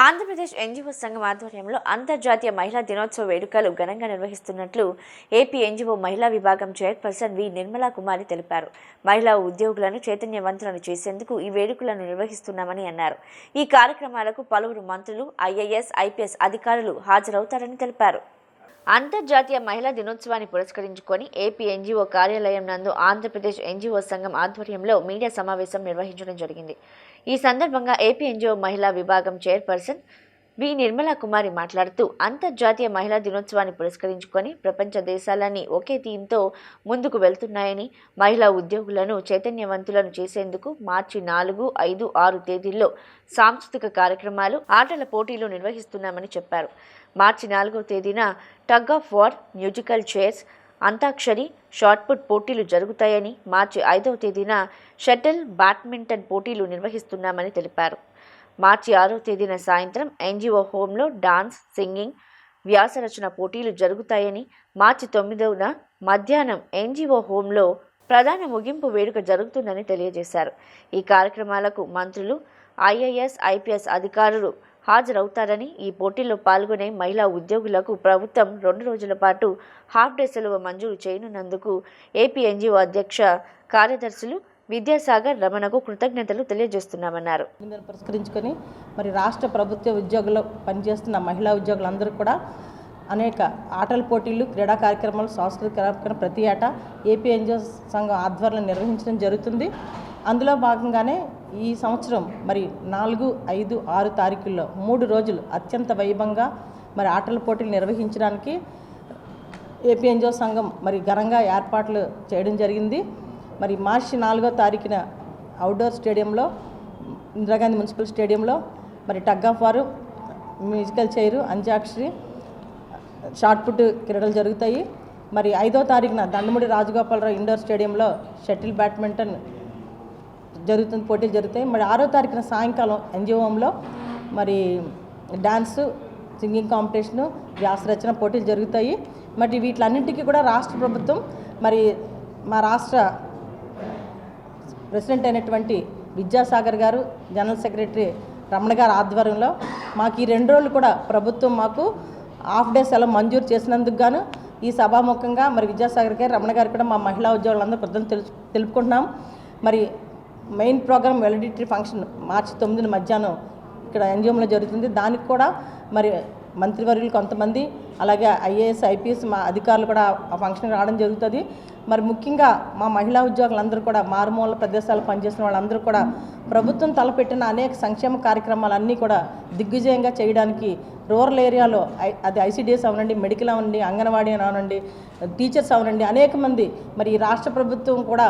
Andhra Pradesh NGO సంఘం ఆధ్వర్యంలో అంతర్జాతీయ మహిళా దినోత్సవ వేడుకలు ఘనంగా నిర్వహిస్తున్నట్లు ఏపీ ఎన్జీఓ మహిళా విభాగం చైర్పర్సన్ వి నిర్మలా కుమారి తెలిపారు. మహిళా ఉద్యోగులను చైతన్యవంతులను చేసేందుకు ఈ వేడుకలను నిర్వహిస్తున్నామని అన్నారు. ఈ కార్యక్రమాలకు పలువురు మంత్రులు, ఐఏఎస్, ఐపీఎస్ అధికారులు హాజరవుతారని తెలిపారు. అంతర్జాతీయ మహిళా దినోత్సవాన్ని పురస్కరించుకొని ఏపీ ఎన్జీఓ కార్యాలయం నందు ఆంధ్రప్రదేశ్ ఎన్జీఓ సంఘం ఆధ్వర్యంలో మీడియా సమావేశం నిర్వహించడం జరిగింది. ఈ సందర్భంగా ఏపీ ఎన్జీఓ మహిళా విభాగం చైర్పర్సన్ వి నిర్మలా కుమారి మాట్లాడుతూ, అంతర్జాతీయ మహిళా దినోత్సవాన్ని పురస్కరించుకొని ప్రపంచ దేశాలన్నీ ఒకే థీమ్తో ముందుకు వెళ్తున్నాయని, మహిళా ఉద్యోగులను చైతన్యవంతులను చేసేందుకు మార్చి 4, 5, 6 తేదీల్లో సాంస్కృతిక కార్యక్రమాలు, ఆటల పోటీలు నిర్వహిస్తున్నామని చెప్పారు. మార్చి 4వ తేదీన tug of war, musical chairs, antakshari, shot put పోటీలు జరుగుతాయని, మార్చి 5వ తేదీన షటిల్, బ్యాడ్మింటన్ పోటీలు నిర్వహిస్తున్నామని తెలిపారు. మార్చి 6వ తేదీన సాయంత్రం ఎన్జీఓ హోంలో డాన్స్, సింగింగ్, వ్యాసరచన పోటీలు జరుగుతాయని, మార్చి 9న మధ్యాహ్నం ఎన్జీఓ హోంలో ప్రధాన ముగింపు వేడుక జరుగుతుందని తెలియజేశారు. ఈ కార్యక్రమాలకు మంత్రులు, ఐఏఎస్, ఐపీఎస్ అధికారులు హాజరవుతారని, ఈ పోటీల్లో పాల్గొనే మహిళా ఉద్యోగులకు ప్రభుత్వం 2 రోజుల పాటు హాఫ్ డే సెలవు మంజూరు చేయనున్నందుకు ఏపీ ఎన్జీఓ అధ్యక్ష కార్యదర్శులు విద్యాసాగర్, రమణకు కృతజ్ఞతలు తెలియజేస్తున్నామన్నారు. పురస్కరించుకొని మరి రాష్ట్ర ప్రభుత్వ ఉద్యోగులు పనిచేస్తున్న మహిళా ఉద్యోగులందరూ కూడా అనేక ఆటల పోటీలు, క్రీడా కార్యక్రమాలు, సాంస్కృతిక కార్యక్రమాలు ప్రతి ఏటా ఏపీ ఎన్జీఓ సంఘం ఆధ్వర్యంలో నిర్వహించడం జరుగుతుంది. అందులో భాగంగానే ఈ సంవత్సరం మరి 4, 5, 6 తారీఖుల్లో 3 రోజులు అత్యంత వైభవంగా మరి ఆటల పోటీలు నిర్వహించడానికి ఏపీ ఎన్జీఓ సంఘం మరి ఘనంగా ఏర్పాట్లు చేయడం జరిగింది. మరి మార్చి 4వ తారీఖున అవుట్డోర్ స్టేడియంలో, ఇందిరాగాంధీ మున్సిపల్ స్టేడియంలో మరి టగ్ ఆఫ్ వారు, మ్యూజికల్ చైరు, అంత్యాక్షరి, షాట్పుట్ క్రీడలు జరుగుతాయి. మరి 5వ తారీఖున దండమూడి రాజగోపాలరావు ఇండోర్ స్టేడియంలో షటిల్, బ్యాడ్మింటన్ పోటీలు జరుగుతాయి. మరి 6వ తారీఖున సాయంకాలం ఎన్జీఓంలో మరి డాన్సు, సింగింగ్ కాంపిటీషను, వ్యాసరచన పోటీలు జరుగుతాయి. మరి వీటిలన్నింటికీ కూడా రాష్ట్ర ప్రభుత్వం మరి మా రాష్ట్ర ప్రెసిడెంట్ అయినటువంటి విద్యాసాగర్ గారు, జనరల్ సెక్రటరీ రమణ గారి ఆధ్వర్యంలో మాకు ఈ 2 రోజులు కూడా ప్రభుత్వం మాకు హాఫ్ డే సెలవు మంజూరు చేసినందుకు గాను ఈ సభాముఖంగా మరి విద్యాసాగర్ గారు, రమణ గారు కూడా మా మహిళా ఉద్యోగులందరూ కృతజ్ఞతలు తెలుపుకుంటున్నాం. మరి మెయిన్ ప్రోగ్రామ్ వెలిడిటరీ ఫంక్షన్ మార్చి 9న మధ్యాహ్నం ఇక్కడ ఎన్జీఓంలో జరుగుతుంది. దానికి కూడా మరి మంత్రివర్యులు కొంతమంది, అలాగే ఐఏఎస్, ఐపీఎస్ మా అధికారులు కూడా ఆ ఫంక్షన్కి రావడం జరుగుతుంది. మరి ముఖ్యంగా మా మహిళా ఉద్యోగులందరూ కూడా మారుమూల ప్రదేశాలు పనిచేసిన వాళ్ళందరూ కూడా ప్రభుత్వం తలపెట్టిన అనేక సంక్షేమ కార్యక్రమాలన్నీ కూడా దిగ్విజయంగా చేయడానికి రూరల్ ఏరియాలో అది ఐసీడీఎస్ అవనండి, మెడికల్ అవనండి, అంగన్వాడీ అవనండి, టీచర్స్ అవనండి, అనేక మంది మరి ఈ రాష్ట్ర ప్రభుత్వం కూడా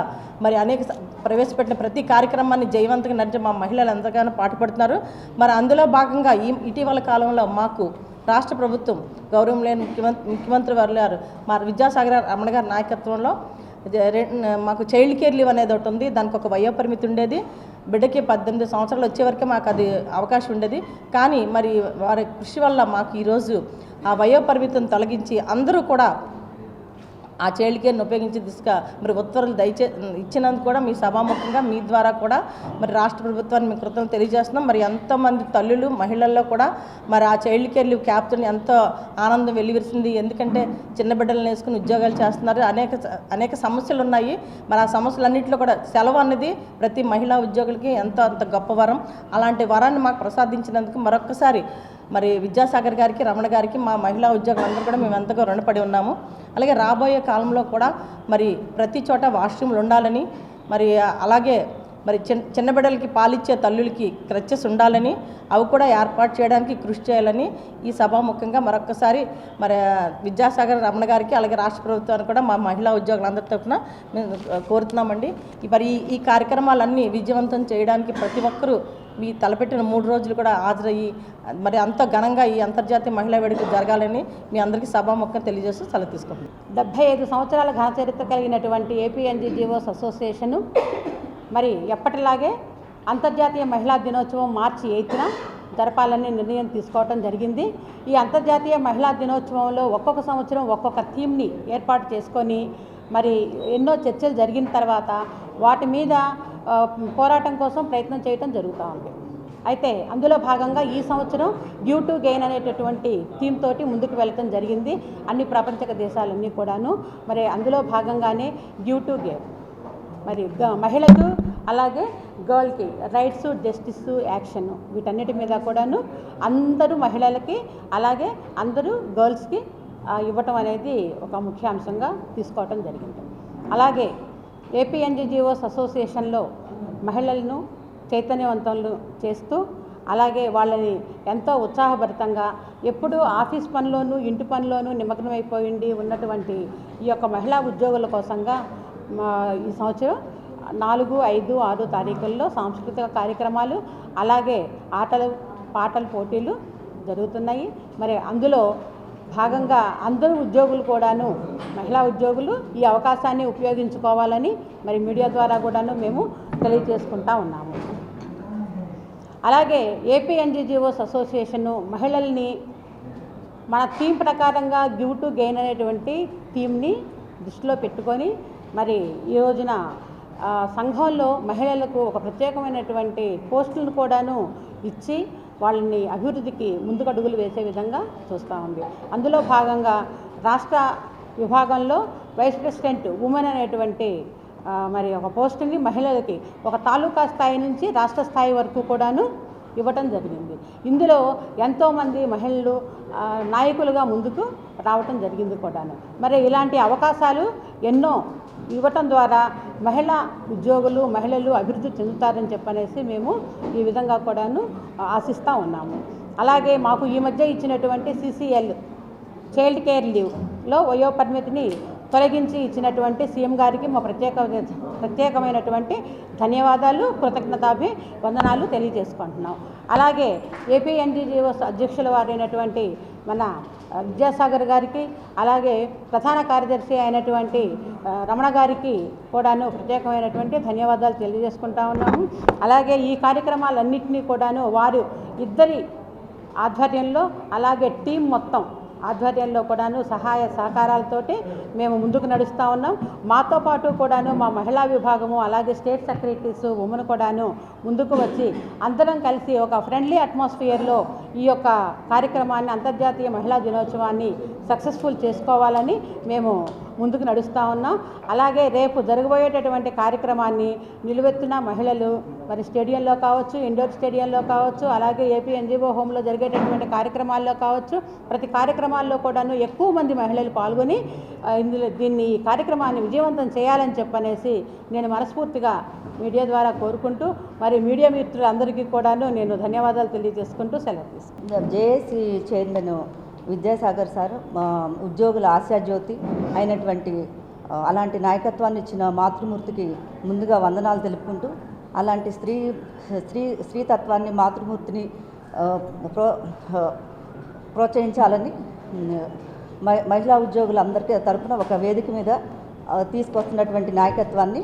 మరి అనేక ప్రవేశపెట్టిన ప్రతి కార్యక్రమాన్ని జయవంతంగా నడిచే మా మహిళలు ఎంతగానో పాటుపడుతున్నారు. మరి అందులో భాగంగా ఇటీవల కాలంలో మాకు రాష్ట్ర ప్రభుత్వం గౌరవం లేని ముఖ్యమంత్రి వారు మా విద్యాసాగర్ రమణ గారి నాయకత్వంలో మాకు చైల్డ్ కేర్ లీవ్ అనేది ఒకటి ఉంది. దానికి ఒక వయోపరిమితి ఉండేది. బిడ్డకి 18 సంవత్సరాలు వచ్చే వరకే మాకు అది అవకాశం ఉండేది. కానీ మరి వారి కృషి వల్ల మాకు ఈరోజు ఆ వయోపరిమితిని తొలగించి అందరూ కూడా ఆ చైల్డ్ కేర్ని ఉపయోగించే దిశగా మరి ఉత్తర్వులు ఇచ్చినందుకు కూడా మీ సభాముఖంగా మీ ద్వారా కూడా మరి రాష్ట్ర ప్రభుత్వాన్ని మీ కృతజ్ఞతలు తెలియజేస్తున్నాం. మరి ఎంతోమంది తల్లులు, మహిళల్లో కూడా మరి ఆ చైల్డ్ కేర్ లీవ్ క్యాప్తో ఎంతో ఆనందం వెల్లివిరిసింది. ఎందుకంటే చిన్న బిడ్డలను వేసుకుని ఉద్యోగాలు చేస్తున్నారు, అనేక సమస్యలు ఉన్నాయి. మరి ఆ సమస్యలన్నింటిలో కూడా సెలవు అన్నది ప్రతి మహిళా ఉద్యోగులకి అంత గొప్ప వరం. అలాంటి వరాన్ని మాకు ప్రసాదించినందుకు మరొక్కసారి మరి విద్యాసాగర్ గారికి, రమణ గారికి, మా మహిళా ఉద్యోగులందరూ కూడా మేము ఎంతగా రుణపడి ఉన్నాము. అలాగే రాబోయే కాలంలో కూడా మరి ప్రతి చోట వాష్రూమ్లు ఉండాలని, మరి అలాగే మరి చిన్న బిడ్డలకి పాలిచ్చే తల్లులకి క్రచెస్ ఉండాలని, అవి కూడా ఏర్పాటు చేయడానికి కృషి చేయాలని ఈ సభాముఖంగా మరొక్కసారి మరి విద్యాసాగర్, రమణ గారికి, అలాగే రాష్ట్ర ప్రభుత్వానికి కూడా మా మహిళా ఉద్యోగులందరి తరఫున మేము కోరుతున్నామండి. మరి ఈ కార్యక్రమాలన్నీ విజయవంతం చేయడానికి ప్రతి ఒక్కరూ మీ తలపెట్టిన 3 రోజులు కూడా హాజరయ్యి మరి అంత ఘనంగా ఈ అంతర్జాతీయ మహిళా వేడుక జరగాలని మీ అందరికీ సభాముఖంగా తెలియజేస్తూ సెలవు తీసుకుంటున్నాం. 75 సంవత్సరాల ఘన చరిత్ర కలిగినటువంటి ఏపీ ఎన్జీఓస్ అసోసియేషను మరి ఎప్పటిలాగే అంతర్జాతీయ మహిళా దినోత్సవం మార్చి 8న జరపాలని నిర్ణయం తీసుకోవడం జరిగింది. ఈ అంతర్జాతీయ మహిళా దినోత్సవంలో ఒక్కొక్క సంవత్సరం ఒక్కొక్క థీమ్ని ఏర్పాటు చేసుకొని మరి ఎన్నో చర్చలు జరిగిన తర్వాత వాటి మీద పోరాటం కోసం ప్రయత్నం చేయడం జరుగుతూ ఉంది. అయితే అందులో భాగంగా ఈ సంవత్సరం గివ్ టు గెయిన్ అనేటటువంటి థీమ్ తోటి ముందుకు వెళ్ళటం జరిగింది అన్ని ప్రపంచ దేశాలన్నీ కూడాను. మరి అందులో భాగంగానే గివ్ టు గెయిన్ మరి మహిళకు అలాగే గర్ల్కి రైట్స్, జస్టిస్, యాక్షన్ వీటన్నిటి మీద కూడాను అందరూ మహిళలకి అలాగే అందరూ గర్ల్స్కి ఇవ్వటం అనేది ఒక ముఖ్యాంశంగా తీసుకోవటం జరిగింది. అలాగే ఏపీ ఎన్జిఓస్ అసోసియేషన్లో మహిళలను చైతన్యవంతులు చేస్తూ అలాగే వాళ్ళని ఎంతో ఉత్సాహభరితంగా ఎప్పుడూ ఆఫీస్ పనిలోనూ ఇంటి పనిలోనూ నిమగ్నమైపోయింది ఉన్నటువంటి ఈ యొక్క మహిళా ఉద్యోగుల కోసంగా ఈ సంవత్సరం 4, 5, 6 తారీఖుల్లో సాంస్కృతిక కార్యక్రమాలు అలాగే పాటల పోటీలు జరుగుతున్నాయి. మరి అందులో భాగంగా అందరూ ఉద్యోగులు కూడాను మహిళా ఉద్యోగులు ఈ అవకాశాన్ని ఉపయోగించుకోవాలని మరి మీడియా ద్వారా కూడాను మేము తెలియజేసుకుంటా ఉన్నాము. అలాగే ఏపీ ఎన్జిఓస్ అసోసియేషను మహిళల్ని మన థీమ్ ప్రకారంగా గివ్ టు గెయిన్ అనేటువంటి థీమ్ని దృష్టిలో పెట్టుకొని మరి ఈ రోజున సంఘంలో మహిళలకు ఒక ప్రత్యేకమైనటువంటి పోస్టులను కూడాను ఇచ్చి వాళ్ళని అభివృద్ధికి ముందుకు అడుగులు వేసే విధంగా చూస్తూ ఉంది. అందులో భాగంగా రాష్ట్ర విభాగంలో వైస్ ప్రెసిడెంట్ ఉమెన్ అనేటువంటి మరి ఒక పోస్టుని మహిళలకి ఒక తాలూకా స్థాయి నుంచి రాష్ట్ర స్థాయి వరకు కూడాను ఇవ్వటం జరిగింది. ఇందులో ఎంతోమంది మహిళలు నాయకులుగా ముందుకు రావటం జరిగింది కూడాను. మరి ఇలాంటి అవకాశాలు ఎన్నో ఇవ్వటం ద్వారా మహిళా ఉద్యోగులు మహిళలు అభివృద్ధి చెందుతారని చెప్పనేసి మేము ఈ విధంగా కూడాను ఆశిస్తూ ఉన్నాము. అలాగే మాకు ఈ మధ్య ఇచ్చినటువంటి CCL చైల్డ్ కేర్ లీవ్లో వయో పరిమితిని తొలగించి ఇచ్చినటువంటి సీఎం గారికి మా ప్రత్యేకమైనటువంటి ధన్యవాదాలు, కృతజ్ఞతాభివందనాలు తెలియజేసుకుంటున్నాం. అలాగే ఏపీ ఎన్జిఓస్ అధ్యక్షుల వారైనటువంటి మన విద్యాసాగర్ గారికి అలాగే ప్రధాన కార్యదర్శి అయినటువంటి రమణ గారికి కూడాను ప్రత్యేకమైనటువంటి ధన్యవాదాలు తెలియజేసుకుంటా ఉన్నాము. అలాగే ఈ కార్యక్రమాలన్నింటినీ కూడాను వారు ఇద్దరి ఆధ్వర్యంలో అలాగే టీం మొత్తం ఆధ్వర్యంలో కూడాను సహాయ సహకారాలతోటి మేము ముందుకు నడుస్తూ ఉన్నాం. మాతో పాటు కూడాను మా మహిళా విభాగము అలాగే స్టేట్ సెక్రటరీస్ ఉమెన్ కూడాను ముందుకు వచ్చి అందరం కలిసి ఒక ఫ్రెండ్లీ అట్మాస్ఫియర్లో ఈ యొక్క కార్యక్రమాన్ని అంతర్జాతీయ మహిళా దినోత్సవాన్ని సక్సెస్ఫుల్ చేసుకోవాలని మేము ముందుకు నడుస్తూ ఉన్నాం. అలాగే రేపు జరగబోయేటటువంటి కార్యక్రమాన్ని నిలువెత్తున మహిళలు మరి స్టేడియంలో కావచ్చు, ఇండోర్ స్టేడియంలో కావచ్చు, అలాగే ఏపీ ఎన్జిఓ హోమ్లో జరిగేటటువంటి కార్యక్రమాల్లో కావచ్చు, ప్రతి కార్యక్రమాల్లో కూడాను ఎక్కువ మంది మహిళలు పాల్గొని దీన్ని కార్యక్రమాన్ని విజయవంతం చేయాలని చెప్పనేసి నేను మనస్ఫూర్తిగా మీడియా ద్వారా కోరుకుంటూ మరి మీడియా మిత్రులందరికీ కూడాను నేను ధన్యవాదాలు తెలియజేసుకుంటూ సెలవు తీసుకుంటాను. జేఏసీ చైర్మన్ విద్యాసాగర్ సార్ మా ఉద్యోగుల ఆశాజ్యోతి అయినటువంటి అలాంటి నాయకత్వాన్ని ఇచ్చిన మాతృమూర్తికి ముందుగా వందనాలు తెలుపుకుంటూ అలాంటి స్త్రీతత్వాన్ని మాతృమూర్తిని ప్రోత్సహించాలని మహిళా ఉద్యోగులందరికీ తరపున ఒక వేదిక మీద తీసుకొస్తున్నటువంటి నాయకత్వాన్ని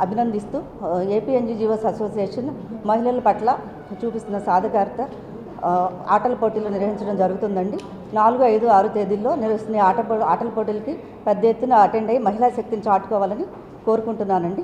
అభినందిస్తూ ఏపీ ఎన్జిఓస్ అసోసియేషన్ మహిళల పట్ల చూపిస్తున్న సాధికారత ఆటల పోటీలు నిర్వహించడం జరుగుతుందండి. 4, 5, 6 తేదీల్లో నిర్వహిస్తున్న ఆటల పోటీలకి పెద్ద ఎత్తున అటెండ్ అయ్యి మహిళా శక్తిని చాటుకోవాలని కోరుకుంటున్నానండి.